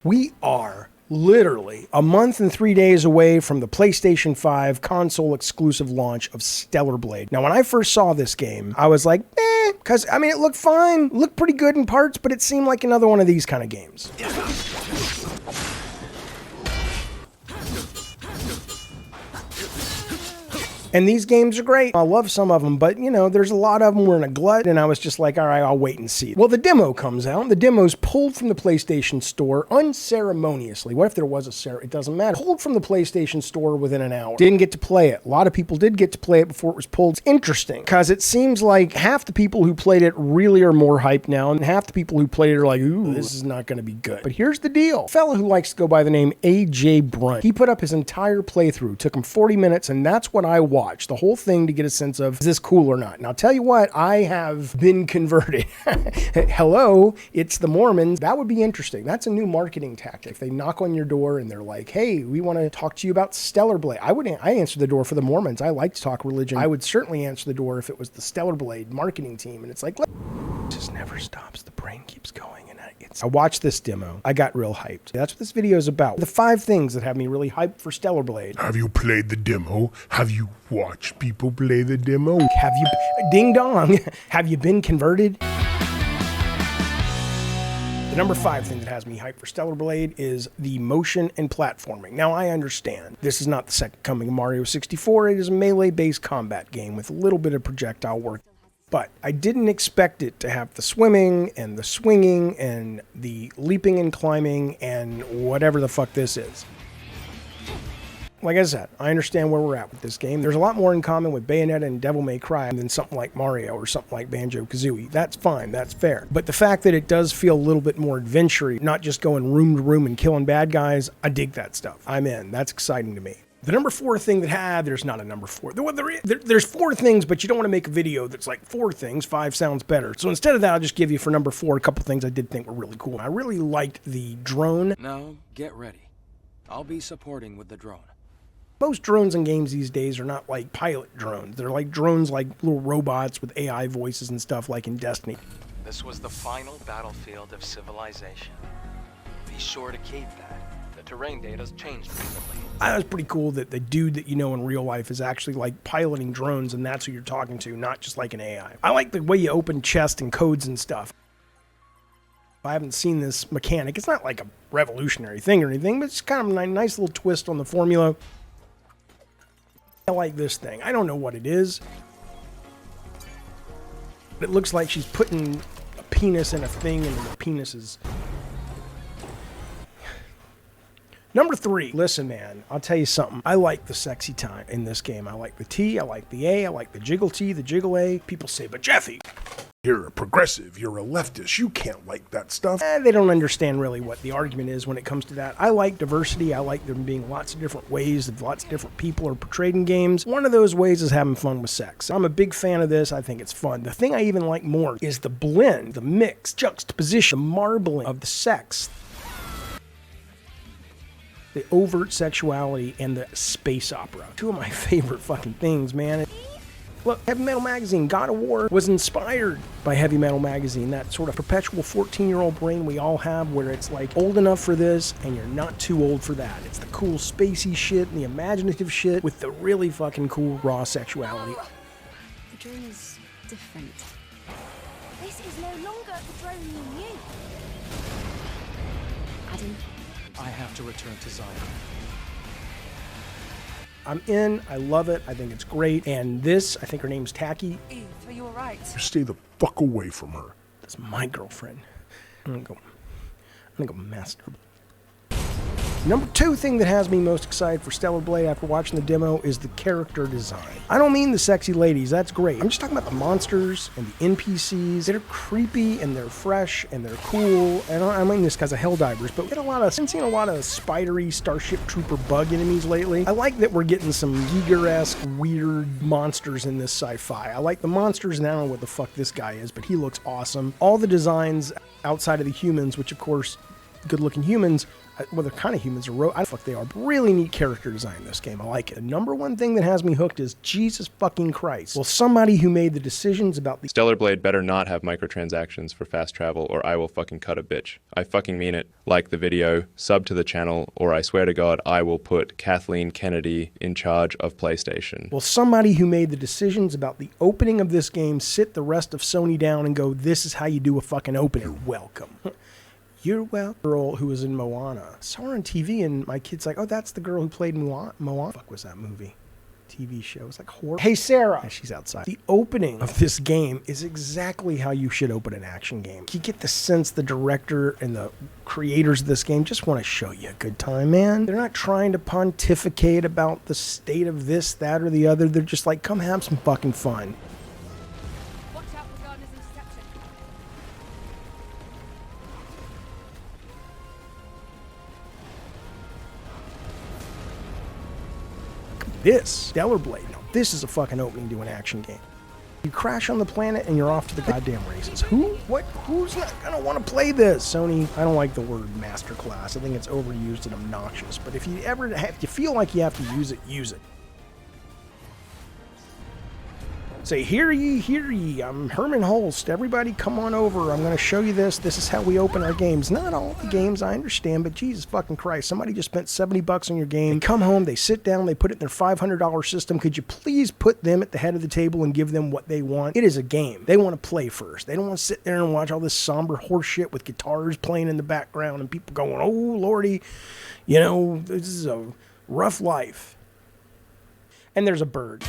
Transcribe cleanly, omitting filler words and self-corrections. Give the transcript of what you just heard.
We are literally a month and 3 days away from the PlayStation 5 console exclusive launch of Stellar Blade. Now, when I first saw this game, I was like, because, I mean, it looked fine, looked pretty good in parts, but it seemed like another one of these kind of games. And these games are great. I love some of them, but you know, there's a lot of them were in a glut, and I was just like, all right, I'll wait and see. Well, the demo comes out. The demo's pulled from the PlayStation Store unceremoniously. What if there was a it doesn't matter. Pulled from the PlayStation Store within an hour. Didn't get to play it. A lot of people did get to play it before it was pulled. It's interesting, because it seems like half the people who played it really are more hyped now, and half the people who played it are like, ooh, this is not going to be good. But here's the deal. A fella who likes to go by the name AJ Brunt, he put up his entire playthrough. Took him 40 minutes, and that's what I watched. The whole thing to get a sense of, is this cool or not? And I'll tell you what, I have been converted. Hello, it's the Mormons. That would be interesting. That's a new marketing tactic. They knock on your door and they're like, hey, we want to talk to you about Stellar Blade. I answer the door for the Mormons. I like to talk religion. I would certainly answer the door if it was the Stellar Blade marketing team. And it's like, just never stops. The brain keeps going. I watched this demo. I got real hyped. That's what this video is about. The 5 things that have me really hyped for Stellar Blade. Have you played the demo? Have you watched people play the demo? Have you, ding dong, have you been converted? The number 5 thing that has me hyped for Stellar Blade is the motion and platforming. Now, I understand this is not the second coming of Mario 64. It is a melee-based combat game with a little bit of projectile work. But I didn't expect it to have the swimming and the swinging and the leaping and climbing and whatever the fuck this is. Like I said, I understand where we're at with this game. There's a lot more in common with Bayonetta and Devil May Cry than something like Mario or something like Banjo-Kazooie. That's fine, that's fair. But the fact that it does feel a little bit more adventure-y, not just going room to room and killing bad guys, I dig that stuff. I'm in. That's exciting to me. The number 4 thing that there's not a number 4. There's 4 things, but you don't want to make a video that's like 4 things. 5 sounds better. So instead of that, I'll just give you for number 4 a couple things I did think were really cool. I really liked the drone. Now, get ready. I'll be supporting with the drone. Most drones in games these days are not like pilot drones. They're like drones like little robots with AI voices and stuff like in Destiny. This was the final battlefield of civilization. Be sure to keep that. The terrain data's changed recently. That was pretty cool that the dude that you know in real life is actually like piloting drones, and that's who you're talking to, not just like an AI. I like the way you open chests and codes and stuff. I haven't seen this mechanic. It's not like a revolutionary thing or anything, but it's kind of a nice little twist on the formula. I like this thing. I don't know what it is. It looks like she's putting a penis in a thing, and the penis is... Number 3, listen, man, I'll tell you something. I like the sexy time in this game. I like the T, I like the A, I like the jiggle T, the jiggle A. People say, but Jeffy, you're a progressive, you're a leftist, you can't like that stuff. They don't understand really what the argument is when it comes to that. I like diversity. I like there being lots of different ways that lots of different people are portrayed in games. One of those ways is having fun with sex. I'm a big fan of this. I think it's fun. The thing I even like more is the blend, the mix, juxtaposition, the marbling of the sex. The overt sexuality and the space opera. 2 of my favorite fucking things, man. Look, Heavy Metal Magazine, God of War, was inspired by Heavy Metal Magazine. That sort of perpetual 14-year-old brain we all have where it's like old enough for this and you're not too old for that. It's the cool spacey shit and the imaginative shit with the really fucking cool raw sexuality. The drone is different. This is no longer the drone you knew. Adam. I have to return to Zion. I'm in. I love it. I think it's great. And this, I think her name's Tacky. Eve, are you alright? You stay the fuck away from her. That's my girlfriend. I'm gonna go masturbate. Number 2 thing that has me most excited for Stellar Blade after watching the demo is the character design. I don't mean the sexy ladies, that's great. I'm just talking about the monsters and the NPCs that are creepy and they're fresh and they're cool. And I mean this because of Helldivers, but I've seen a lot of spidery Starship Trooper bug enemies lately. I like that we're getting some Giger-esque weird monsters in this sci-fi. I like the monsters, and I don't know what the fuck this guy is, but he looks awesome. All the designs outside of the humans, which of course good-looking humans. Well, they're kind of humans. I don't know fuck they are. But really neat character design in this game. I like it. The number one thing that has me hooked is Jesus fucking Christ. Well, somebody who made the decisions about the Stellar Blade better not have microtransactions for fast travel, or I will fucking cut a bitch. I fucking mean it. Like the video, sub to the channel, or I swear to God, I will put Kathleen Kennedy in charge of PlayStation. Well, somebody who made the decisions about the opening of this game sit the rest of Sony down and go, this is how you do a fucking opening. You're welcome. You're welcome. Girl who was in Moana. I saw her on TV and my kid's like, oh, that's the girl who played Moana. What the fuck was that movie? TV show. It was like horror. Hey, Sarah. And she's outside. The opening of this game is exactly how you should open an action game. You get the sense the director and the creators of this game just want to show you a good time, man. They're not trying to pontificate about the state of this, that, or the other. They're just like, come have some fucking fun. Watch out for Gardner's interception. This Stellar Blade. Now, this is a fucking opening to an action game. You crash on the planet and you're off to the goddamn races. Who's not gonna want to play this? Sony, I don't like the word masterclass. I think it's overused and obnoxious. But if you feel like you have to use it, use it. Say, hear ye, I'm Herman Holst. Everybody come on over. I'm going to show you this. This is how we open our games. Not all the games, I understand, but Jesus fucking Christ. Somebody just spent $70 on your game. They come home, they sit down, they put it in their $500 system. Could you please put them at the head of the table and give them what they want? It is a game. They want to play first. They don't want to sit there and watch all this somber horse shit with guitars playing in the background and people going, oh, Lordy, you know, this is a rough life. And there's a bird.